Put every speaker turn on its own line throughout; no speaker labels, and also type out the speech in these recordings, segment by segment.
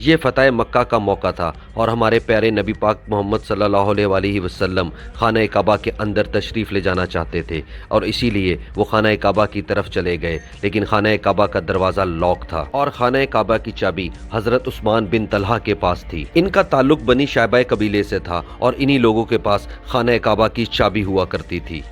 یہ فتح مکہ کا موقع تھا اور ہمارے پیارے نبی پاک محمد صلی اللہ علیہ وسلم خانہ کعبہ کے اندر تشریف لے جانا چاہتے تھے اور اسی لیے وہ خانہ کعبہ کی طرف چلے گئے، لیکن خانہ کعبہ کا دروازہ لاک تھا اور خانہ کعبہ کی چابی حضرت عثمان بن طلحہ کے پاس تھی۔ ان کا تعلق بنی شیبہ قبیلے سے تھا اور انہی لوگوں کے پاس خانہ کعبہ کی چابی ہوا کرتی تھی۔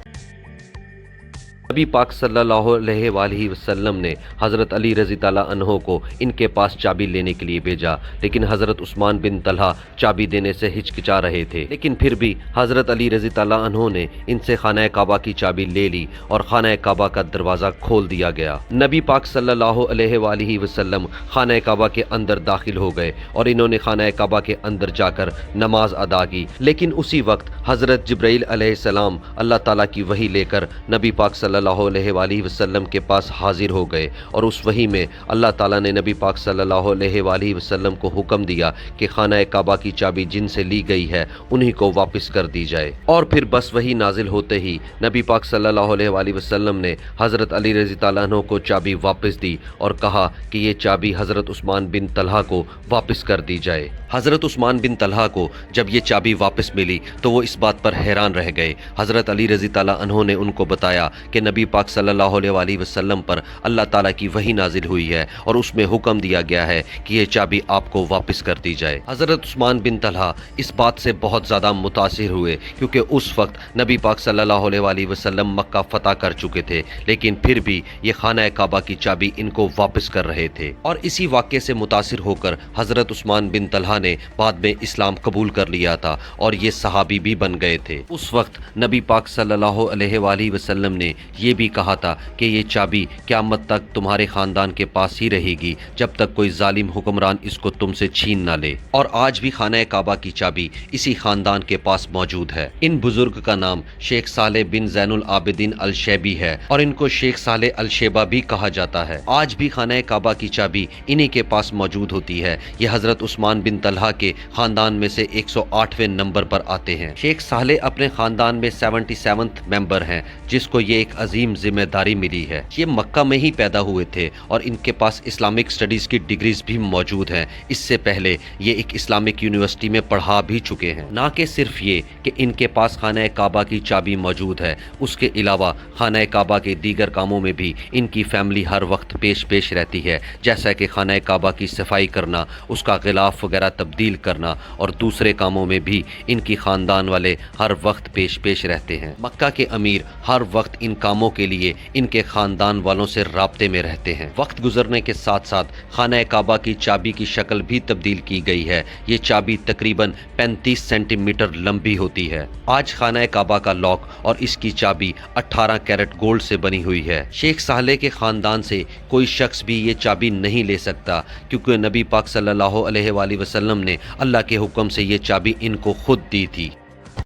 نبی پاک صلی اللہ علیہ وآلہ وسلم نے حضرت علی رضی اللہ عنہ کو ان کے پاس چابی لینے کے لیے بھیجا، لیکن حضرت عثمان بن طلحہ چابی دینے سے ہچکچا رہے تھے، لیکن پھر بھی حضرت علی رضی اللہ عنہ نے ان سے خانہ کعبہ کی چابی لے لی اور خانہ کعبہ کا دروازہ کھول دیا گیا۔ نبی پاک صلی اللہ علیہ وآلہ وسلم خانہ کعبہ کے اندر داخل ہو گئے اور انہوں نے خانہ کعبہ کے اندر جا کر نماز ادا کی، لیکن اسی وقت حضرت جبرائیل علیہ السلام اللہ تعالیٰ کی وحی لے کر نبی پاک صلی اللہ علیہ وآلہ وسلم کے پاس حاضر ہو گئے، اور اس وحی میں اللہ تعالیٰ نے نبی پاک صلی اللہ علیہ وآلہ وسلم کو حکم دیا کہ خانہ کعبہ کی چابی جن سے لی گئی ہے انہی کو واپس کر دی جائے۔ اور پھر بس وحی نازل ہوتے ہی نبی پاک صلی اللہ علیہ وآلہ وسلم نے حضرت علی رضی اللہ عنہ کو چابی واپس دی اور کہا کہ یہ چابی حضرت عثمان بن طلحہ کو واپس کر دی جائے۔ حضرت عثمان بن طلحہ کو جب یہ چابی واپس ملی تو وہ اس بات پر حیران رہ گئے۔ حضرت علی رضی اللہ عنہ نے ان کو بتایا کہ نبی پاک صلی اللہ علیہ وآلہ وسلم پر اللہ تعالیٰ کی وحی نازل ہوئی ہے اور اس میں حکم دیا گیا ہے کہ یہ چابی آپ کو واپس کر دی جائے۔ حضرت عثمان بن طلحہ اس بات سے بہت زیادہ متاثر ہوئے، کیونکہ اس وقت نبی پاک صلی اللہ علیہ وآلہ وسلم مکہ فتح کر چکے تھے، لیکن پھر بھی یہ خانہ کعبہ کی چابی ان کو واپس کر رہے تھے۔ اور اسی واقعے سے متاثر ہو کر حضرت عثمان بن طلحہ نے بعد میں اسلام قبول کر لیا تھا اور یہ صحابی بھی بن گئے تھے۔ اس وقت نبی پاک صلی اللہ علیہ وآلہ وسلم نے یہ بھی کہا تھا کہ یہ چابی قیامت تک تمہارے خاندان کے پاس ہی رہے گی جب تک کوئی ظالم حکمران اس کو تم سے چھین نہ لے، اور آج بھی خانہ کعبہ کی چابی اسی خاندان کے پاس موجود ہے۔ ان بزرگ کا نام شیخ صالح بن زین العابدین الشیبی ہے اور ان کو شیخ صالح الشیبہ بھی کہا جاتا ہے۔ آج بھی خانہ کعبہ کی چابی انہی کے پاس موجود ہوتی ہے۔ یہ حضرت عثمان بن طلحہ کے خاندان میں سے 108ویں نمبر پر آتے ہیں۔ شیخ صالح اپنے خاندان میں 77 ممبر ہیں، جس کو یہ ایک عظیم ذمہ داری ملی ہے۔ یہ مکہ میں ہی پیدا ہوئے تھے اور ان کے پاس اسلامک سٹڈیز کی ڈگریز بھی موجود ہیں۔ اس سے پہلے یہ ایک اسلامک یونیورسٹی میں پڑھا بھی چکے ہیں۔ نہ کہ صرف یہ کہ ان کے پاس خانہ کعبہ کی چابی موجود ہے، اس کے علاوہ خانہ کعبہ کے دیگر کاموں میں بھی ان کی فیملی ہر وقت پیش رہتی ہے، جیسا کہ خانہ کعبہ کی صفائی کرنا، اس کا غلاف وغیرہ تبدیل کرنا، اور دوسرے کاموں میں بھی ان کی خاندان والے ہر وقت پیش رہتے ہیں۔ مکہ کے امیر ہر وقت ان کاموں کے لیے ان کے خاندان والوں سے رابطے میں رہتے ہیں۔ وقت گزرنے کے ساتھ ساتھ خانہ کعبہ کی چابی کی شکل بھی تبدیل کی گئی ہے۔ یہ چابی تقریباً 35 سینٹی میٹر لمبی ہوتی ہے۔ آج خانہ کعبہ کا لاک اور اس کی چابی 18 کیرٹ گولڈ سے بنی ہوئی ہے۔ شیخ صالح کے خاندان سے کوئی شخص بھی یہ چابی نہیں لے سکتا، کیونکہ نبی پاک صلی اللہ علیہ وآلہ وسلم نے اللہ کے حکم سے یہ چابی ان کو خود دی تھی۔